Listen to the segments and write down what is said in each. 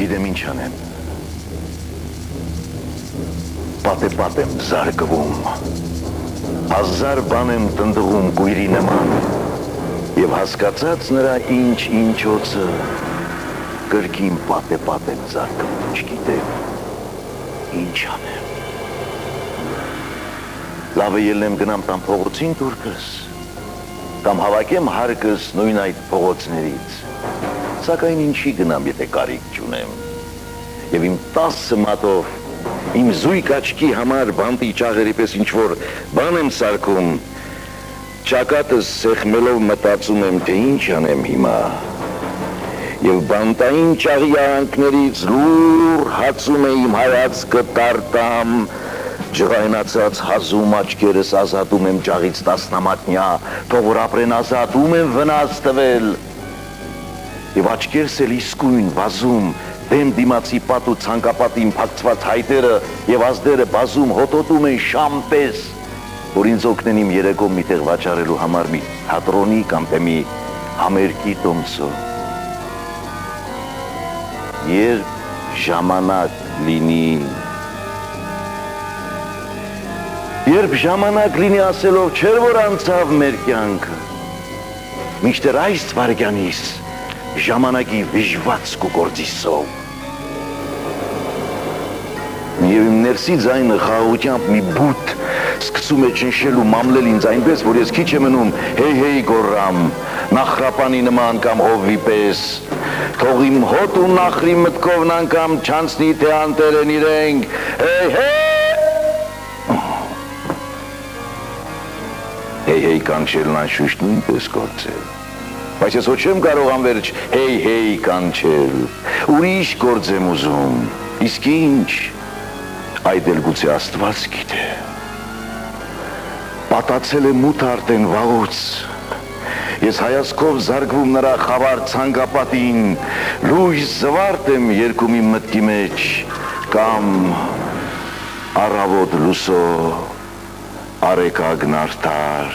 Չգիտեմ ինչ անեմ։ Պատե եմ զարգվում, հազար բան եմ տնտղում կույրի նման, և հասկացած նրա ինչ-ինչոցը, կրկին պատե եմ զարգվում, չգիտեմ, ինչ անեմ։ Լավ է ելնեմ գնամ տան փողոցին դուրքս, կամ հավաքեմ հարկս նույն այդ փողոցներից, սակայն ինչի գնամ, եթե կարիք չունեմ, և իմ 10 մատով իմ զույգ աչքի համար բանտի ճաղերի պես ինչ-որ բան եմ սարքում, ճակատս սեղմելով մտածում եմ, թե ինչ անեմ հիմա, և բանտային ճաղի արանքներից լուր հացում է իմ հայացքը տարտամ, ջղայնացած հազում աչքերս ազատում եմ ճաղից տասնամատնյա, թող որ ապրեն ազատ, ում եմ վնաս տվել, և աչքերս էլ իսկույն վազում, դեմ դիմացի պատ ու ցանկապատին փակցված հայտերը և ազդերը բազում հոտոտում են շամ պես, որ ինձ օգնեն իմ երեկոմ մի տեղ վաճառելու համար մի թատրոնի կամ թե մի համերգի տոմսով։ Երբ ժամանակ լինի ասելով չէր որ անցավ մեր կյանքը, մինչդեռ այս վարգյանից ժամանակի վիժվածք ու գործիսով։ Եվ իմ ներսի ձայնը խաղաղությամբ մի բութ սկսում է ճնշել ու մամլել ինձ այնպես, որ ես քիչ է մնում հեյ գոռամ, նախրապանի նման կամ հովվի պես, թող իմ հոտ ու նախրի մտքովն անգամ չանցնի, թե անտեր են իրենք, հեյ կանչելն անշուշտ նույնպես գործել, բայց ես ոչ չեմ կարող անվերջ հեյ կանչել, ուրիշ գործ եմ ուզում, իսկ ինչ, այդ էլ գուցե Աստված գիտե, պատացել է մութ արդեն վաղուց, ես հայացքով զարգվում նրա խավար ցանկապատին, լույս զվարթ եմ երկում իմ մտքի մեջ, կամ առավոտ լուսո, արեկագն արդար,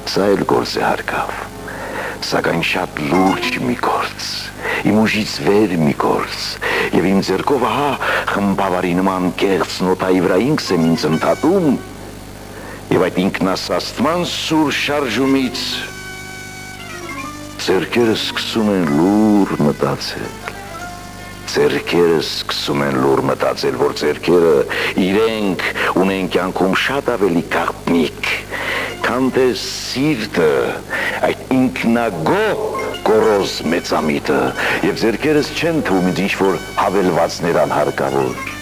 սա էլ գործ է հարկավ, սակայն շատ լուրջ մի գործ, իմ ուժից վեր մի գործ, և իմ ձերկով ահա խմբավարի նման կեղծ նոտայի վրա ինքս եմ ինձ ընդհատում, և այդ ինքնասաստման սուր շարժումից ձերքերս սկսում են լուր մտածել, որ ձերքերը իրենք ունեն կյանքում շատ ավելի գաղտնիք, քան թե սիրտը, այդ ինքնագոհ գոռոզ մեծամիտը, և ձերքերս չեն թվում ինձ ինչ-որ հավելվածներ անհարկավոր,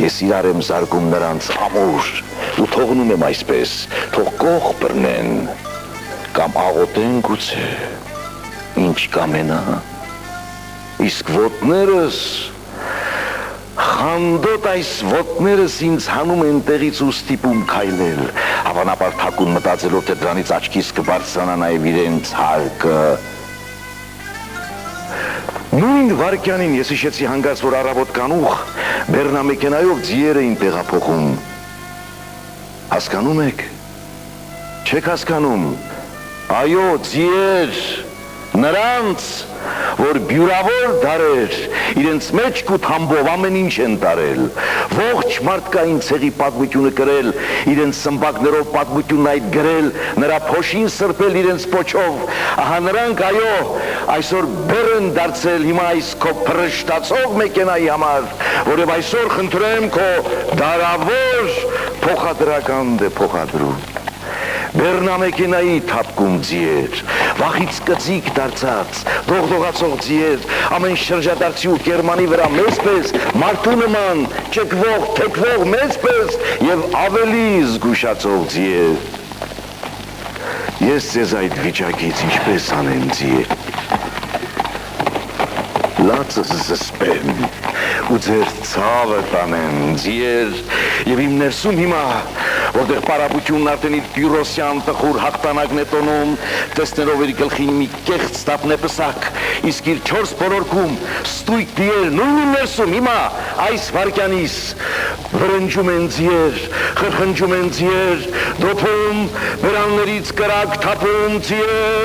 ես իրար եմ զարգում նրանց ամուր ու թողնում եմ այսպես, թող կող բռնեն, կամ աղոտեն գուցե, ինչ կամենա, իսկ ոտներս, խանդոտ այս ոտներս ինձ հանում են տեղից ու ստիպում քայլել, հավանաբար թակուն մտածելով, թե դրանից աչքիս կբարձրանա նաև իրենց հարկը։ Նույն վարկյանին ես հիշեցի հանգած, որ առավոտ կանուխ բեռնամեքենայով ձիեր էին տեղափոխում։ Հասկանում եք։ Չեք հասկանում։ Այո, ձիեր, նրանց, որ բյուրավոր դարեր իրենց մեջք ու թամբով ամեն ինչ են տարել, ողջ մարդկային ցեղի պատմությունը կրել, իրենց սմբակներով պատմությունն այդ գրել, նրա փոշին սրբել իրենց պոչով, ահա նրանք, այո, այսօր բեռ են դարձել հիմա այս քո փռշտացող մեքենայի համար, որև այսօր խնդրեմ քո դարավոր փոխադրական դե փոխադրում։ Բեռնամեքենայի թափկում ձիեր, վախից կծիկ դարձած, դողդողացող ձիեր, ամեն շրջադարձի ու կերմանի վրա մեզ պես, մարդու նման, ճկվող, թեքվող մեզ պես և ավելի զգուշացող ձիեր։ Ես ձեզ այդ վիճակից ինչպես անեմ ձիեր, լացս զսպեմ ու ձեր ցավը տանեմ ձիեր, և իմ ներսում հիմա, որտեղ պարապությունն արդեն իր տյուրոսյան տխուր հաղթանակն է տոնում, տեսներով իր գլխին մի կեղծ տապնեպսակ, իսկ իր 4 բորորքում ստույգ դիեր, նույն իմ ներսում հիմա այս վարկյանից վրնջում են ձիեր, խրխնջում են ձիեր, դոփում, բերաններից կրակ թափում ձիեր,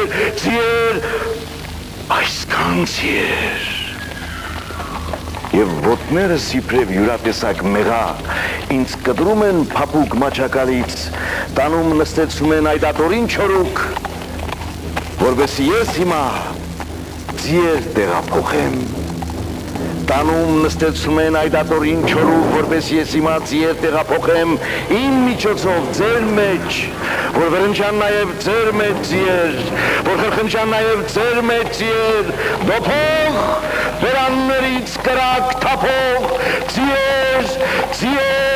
Այսքան ձիեր եւ ոտներս իբրև յուրատեսակ մեղա ինձ կտրում են փափուկ մաչակալից, տանում նստեցում են այդատորին չորուկ, որովհետեւ ես հիմա ձիեր տեղափոխեմ, տանում նստեցում են այդատորին չորուկ, որովհետեւ ես հիմա ձիեր տեղափոխեմ իմ միջոցով ձեր մեջ, որ վրնչան նաև ձեր մեջ ձիեր, որ խրխնչան նաև ձեր մեջ ձիեր, դոփող, վերաններից կրակ թափող, ձիեր, ձիեր,